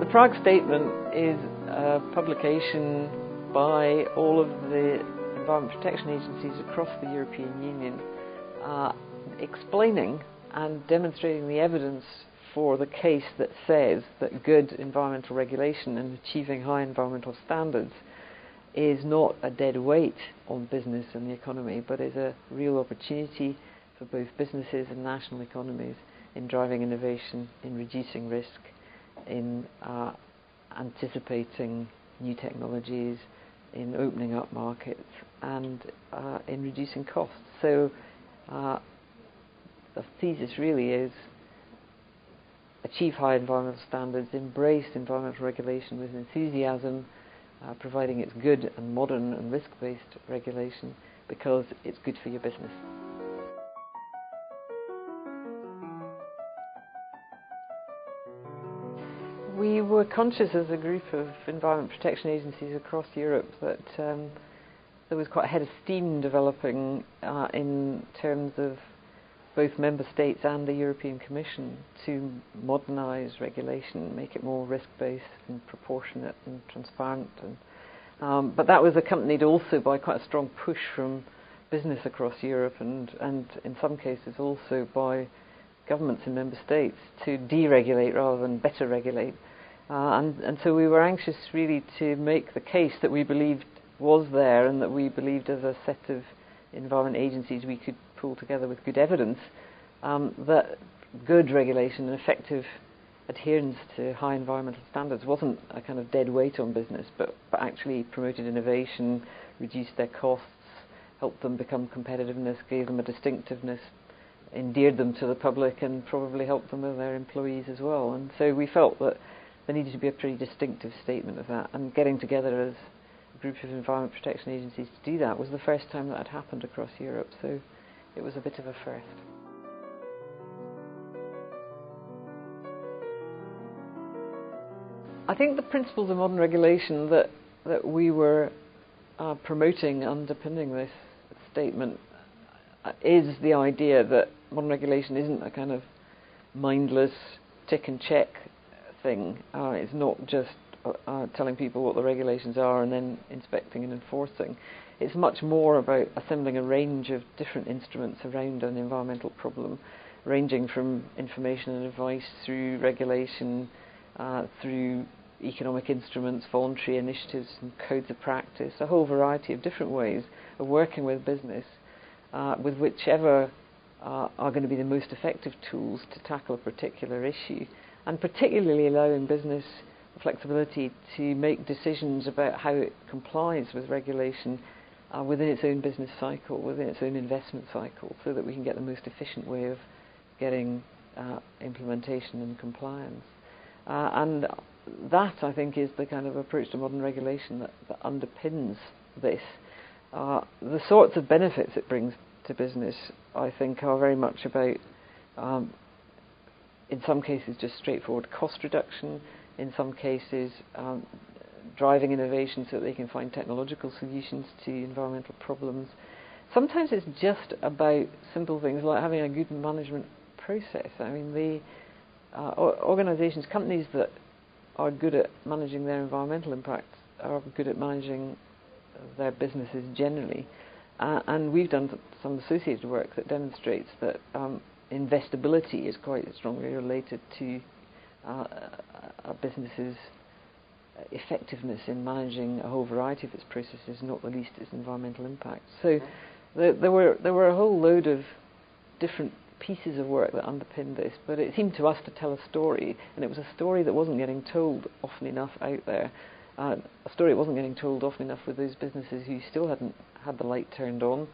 The Prague Statement is a publication by all of the environment protection agencies across the European Union explaining and demonstrating the evidence for the case that says that good environmental regulation and achieving high environmental standards is not a dead weight on business and the economy, but is a real opportunity for both businesses and national economies in driving innovation, in reducing risk, in anticipating new technologies, in opening up markets, and in reducing costs. So the thesis really is achieve high environmental standards, embrace environmental regulation with enthusiasm, providing it's good and modern and risk-based regulation because it's good for your business. We were conscious as a group of environment protection agencies across Europe that there was quite a head of steam developing in terms of both member states and the European Commission to modernise regulation, make it more risk-based and proportionate and transparent. But that was accompanied also by quite a strong push from business across Europe and in some cases also by governments in member states to deregulate rather than better regulate. And so we were anxious really to make the case that we believed was there and that we believed as a set of environment agencies we could pull together with good evidence that good regulation and effective adherence to high environmental standards wasn't a kind of dead weight on business, but actually promoted innovation, reduced their costs, helped them become competitiveness, gave them a distinctiveness, endeared them to the public, and probably helped them with their employees as well. And so we felt that there needed to be a pretty distinctive statement of that, and getting together as a group of environment protection agencies to do that was the first time that had happened across Europe, so it was a bit of a first. I think the principles of modern regulation that we were promoting underpinning this statement is the idea that modern regulation isn't a kind of mindless tick and check thing. It's not just telling people what the regulations are and then inspecting and enforcing. It's much more about assembling a range of different instruments around an environmental problem, ranging from information and advice through regulation, through economic instruments, voluntary initiatives and codes of practice, a whole variety of different ways of working with business, with whichever are going to be the most effective tools to tackle a particular issue, and particularly allowing business flexibility to make decisions about how it complies with regulation within its own business cycle, within its own investment cycle, so that we can get the most efficient way of getting implementation and compliance. And that, I think, is the kind of approach to modern regulation that underpins this. The sorts of benefits it brings to business, I think, are very much about, in some cases, just straightforward cost reduction, in some cases, driving innovation so that they can find technological solutions to environmental problems. Sometimes it's just about simple things like having a good management process. I mean, the organisations, companies that are good at managing their environmental impacts are good at managing their businesses generally. And we've done some associated work that demonstrates that investability is quite strongly related to a business's effectiveness in managing a whole variety of its processes, not the least its environmental impact. So there were a whole load of different pieces of work that underpinned this, but it seemed to us to tell a story, and it was a story that wasn't getting told often enough out there, a story that wasn't getting told often enough with those businesses who still hadn't had the light turned on,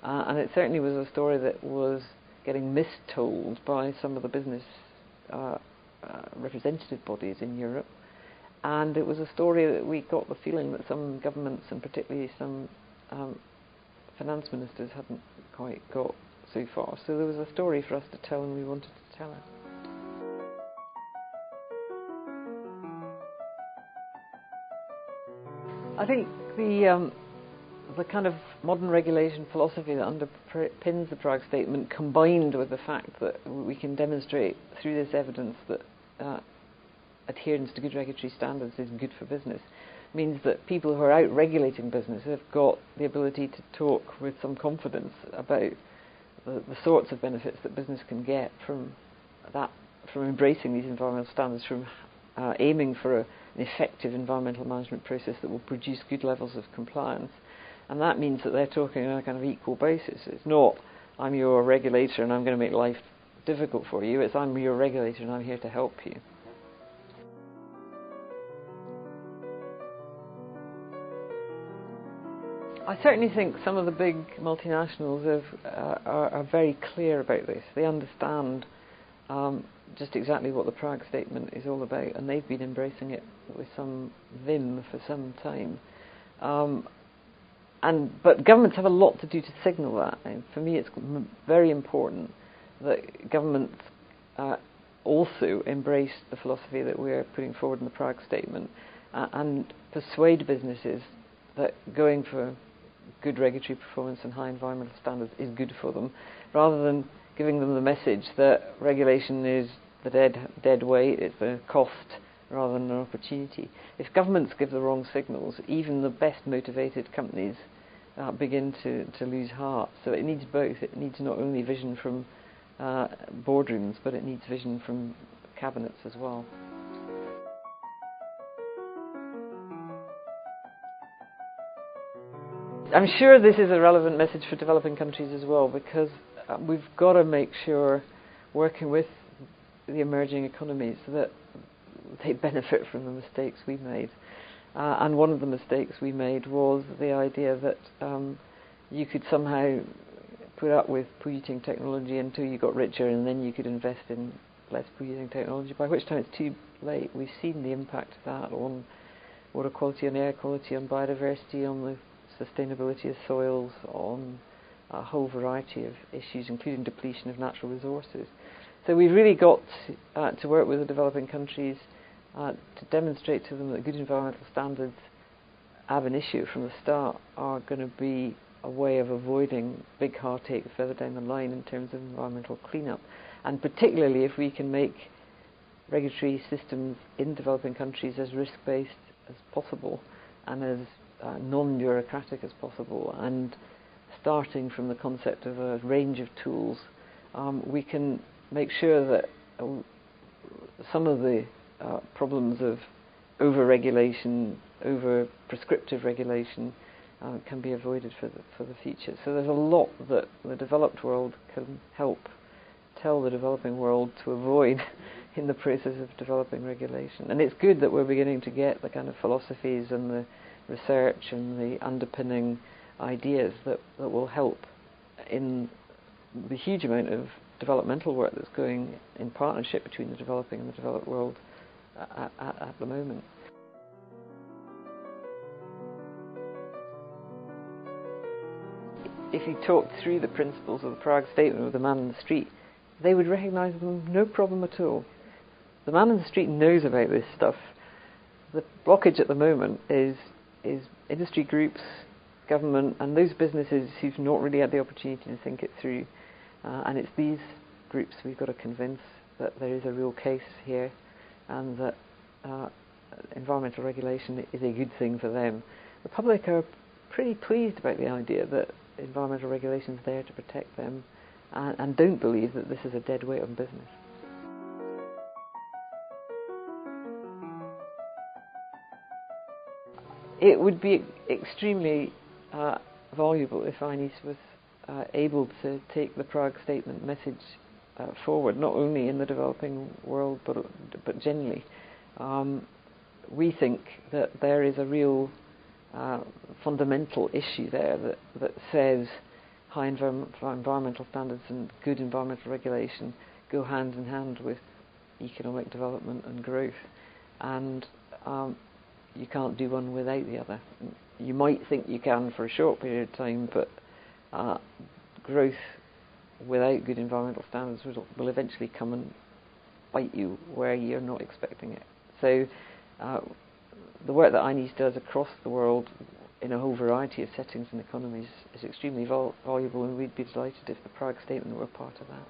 and it certainly was a story that was getting mistold by some of the business representative bodies in Europe, and it was a story that we got the feeling that some governments and particularly some finance ministers hadn't quite got so far. So there was a story for us to tell, and we wanted to tell it. I think the kind of modern regulation philosophy that underpins the Prague Statement, combined with the fact that we can demonstrate through this evidence that adherence to good regulatory standards is good for business means that people who are out regulating business have got the ability to talk with some confidence about the sorts of benefits that business can get from that, from embracing these environmental standards, from aiming for an effective environmental management process that will produce good levels of compliance. And that means that they're talking on a kind of equal basis. It's not, I'm your regulator and I'm going to make life difficult for you. It's, I'm your regulator and I'm here to help you. I certainly think some of the big multinationals are very clear about this. They understand just exactly what the Prague Statement is all about, and they've been embracing it with some vim for some time. But governments have a lot to do to signal that. And for me, it's very important that governments also embrace the philosophy that we're putting forward in the Prague Statement and persuade businesses that going for good regulatory performance and high environmental standards is good for them, rather than giving them the message that regulation is the dead weight, it's a cost rather than an opportunity. If governments give the wrong signals, even the best motivated companies begin to lose heart. So it needs both. It needs not only vision from boardrooms, but it needs vision from cabinets as well. I'm sure this is a relevant message for developing countries as well, because we've got to make sure, working with the emerging economies, that they benefit from the mistakes we made. And one of the mistakes we made was the idea that you could somehow put up with polluting technology until you got richer, and then you could invest in less polluting technology, by which time it's too late. We've seen the impact of that on water quality, on air quality, on biodiversity, on the sustainability of soils, on a whole variety of issues, including depletion of natural resources. So we've really got to work with the developing countries to demonstrate to them that good environmental standards, ab initio from the start, are going to be a way of avoiding big heartache further down the line in terms of environmental cleanup. And particularly if we can make regulatory systems in developing countries as risk-based as possible and as non-bureaucratic as possible, and starting from the concept of a range of tools, we can make sure that some of the problems of over-regulation, over-prescriptive regulation can be avoided for the future. So there's a lot that the developed world can help tell the developing world to avoid in the process of developing regulation. And it's good that we're beginning to get the kind of philosophies and the research and the underpinning ideas that will help in the huge amount of developmental work that's going in partnership between the developing and the developed world at the moment. If you talk through the principles of the Prague Statement with the man in the street, they would recognise them no problem at all. The man in the street knows about this stuff. The blockage at the moment is industry groups, government, and those businesses who've not really had the opportunity to think it through. And it's these groups we've got to convince that there is a real case here, and that environmental regulation is a good thing for them. The public are pretty pleased about the idea that environmental regulation is there to protect them, and don't believe that this is a dead weight on business. It would be extremely valuable if INECE was able to take the Prague Statement message forward, not only in the developing world but generally. We think that there is a real fundamental issue there that says high environmental standards and good environmental regulation go hand in hand with economic development and growth, and you can't do one without the other. You might think you can for a short period of time, but growth without good environmental standards will eventually come and bite you where you're not expecting it. So the work that INECE does across the world in a whole variety of settings and economies is extremely valuable, and we'd be delighted if the Prague Statement were part of that.